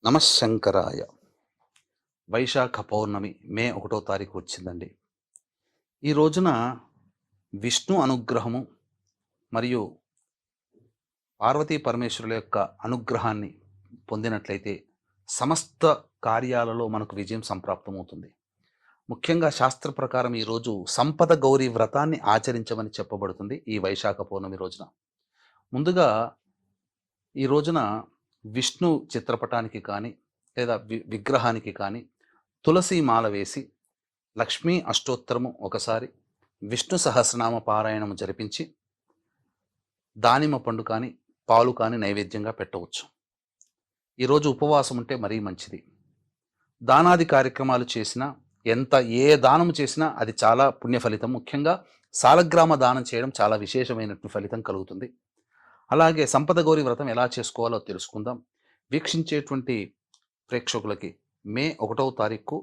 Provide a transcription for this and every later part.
నమశంకరాయ. వైశాఖ పౌర్ణమి మే 1వ తారీఖు వచ్చిందండి. ఈ రోజున విష్ణు అనుగ్రహము మరియు పార్వతీ పరమేశ్వరుల యొక్క అనుగ్రహాన్ని పొందినట్లయితే సమస్త కార్యాలలో మనకు విజయం సంప్రాప్తమవుతుంది. ముఖ్యంగా శాస్త్ర ప్రకారం ఈరోజు సంపద గౌరీ వ్రతాన్ని ఆచరించమని చెప్పబడుతుంది ఈ వైశాఖ పౌర్ణమి రోజున. ముందుగా ఈ రోజున విష్ణు చిత్రపటానికి కానీ లేదా విగ్రహానికి కానీ తులసి మాల వేసి లక్ష్మీ అష్టోత్తరము ఒకసారి, విష్ణు సహస్రనామ పారాయణము జరిపించి దానిమ్మ పండు కానీ పాలు కానీ నైవేద్యంగా పెట్టవచ్చు. ఈరోజు ఉపవాసం ఉంటే మరీ మంచిది. దానాది కార్యక్రమాలు చేసినా, ఏ దానం చేసినా అది చాలా పుణ్య ఫలితం. ముఖ్యంగా సాలగ్రామ దానం చేయడం చాలా విశేషమైనటువంటి ఫలితం కలుగుతుంది. అలాగే సంపద గౌరీ వ్రతం ఎలా చేసుకోవాలో తెలుసుకుందాం. వీక్షించేటువంటి ప్రేక్షకులకి మే 1వ తారీఖు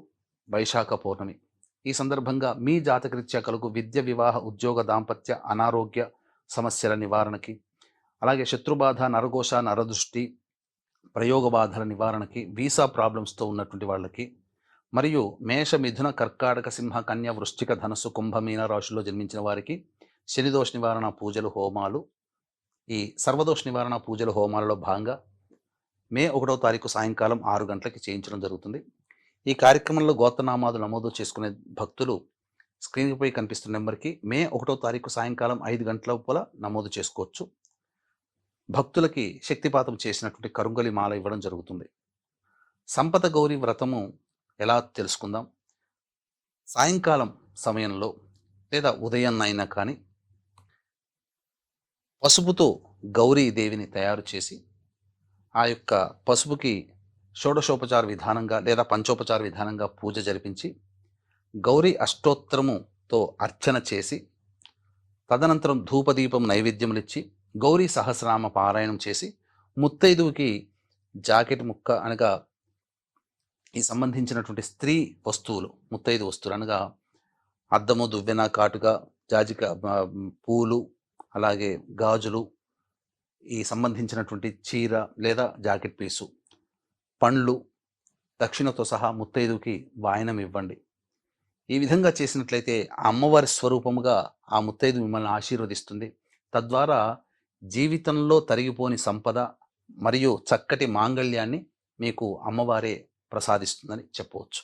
వైశాఖ పౌర్ణమి. ఈ సందర్భంగా మీ జాతకరీత్యా కలుగు విద్య, వివాహ, ఉద్యోగ, దాంపత్య, అనారోగ్య సమస్యల నివారణకి, అలాగే శత్రుబాధ, నరఘోష, నరదృష్టి, ప్రయోగ బాధల నివారణకి, వీసా ప్రాబ్లమ్స్తో ఉన్నటువంటి వాళ్ళకి, మరియు మేష, మిథున, కర్కాటక, సింహ, కన్య, వృశ్చిక, ధనుస్సు, కుంభ, మీన రాశుల్లో జన్మించిన వారికి శనిదోష నివారణ పూజలు, హోమాలు, ఈ సర్వదోష నివారణ పూజల హోమాలలో భాగంగా మే 1వ తారీఖు సాయంకాలం 6 గంటలకి చేయించడం జరుగుతుంది. ఈ కార్యక్రమంలో గోత్రనామాలు నమోదు చేసుకునే భక్తులు స్క్రీన్పై కనిపిస్తున్న నెంబర్కి మే 1వ తారీఖు సాయంకాలం 5 గంటల లోపల నమోదు చేసుకోవచ్చు. భక్తులకి శక్తిపాతం చేసినటువంటి కరుంగలి మాల ఇవ్వడం జరుగుతుంది. సంపద గౌరీ వ్రతము ఎలా తెలుసుకుందాం. సాయంకాలం సమయంలో లేదా ఉదయం అయినా కానీ పసుపుతో గౌరీ దేవిని తయారు చేసి ఆ యొక్క పసుపుకి షోడశోపచార విధానంగా లేదా పంచోపచార విధానంగా పూజ జరిపించి గౌరీ అష్టోత్తరముతో అర్చన చేసి తదనంతరం ధూపదీపం నైవేద్యములిచ్చి గౌరీ సహస్రనామ పారాయణం చేసి ముత్తైదువుకి జాకెట్ ముక్క అనగా ఈ సంబంధించినటువంటి స్త్రీ వస్తువులు, ముత్తైదు వస్తువులు అనగా అద్దము, దువ్వెన, కాటుక, జాజిక పూలు, అలాగే గాజులు, ఈ సంబంధించినటువంటి చీర లేదా జాకెట్ పీసు, పండ్లు, దక్షిణతో సహా ముత్తైదుకి వాయనం ఇవ్వండి. ఈ విధంగా చేసినట్లయితే ఆ అమ్మవారి స్వరూపముగా ఆ ముత్తైదు మిమ్మల్ని ఆశీర్వదిస్తుంది. తద్వారా జీవితంలో తరిగిపోని సంపద మరియు చక్కటి మాంగళ్యాన్ని మీకు అమ్మవారే ప్రసాదిస్తుందని చెప్పవచ్చు.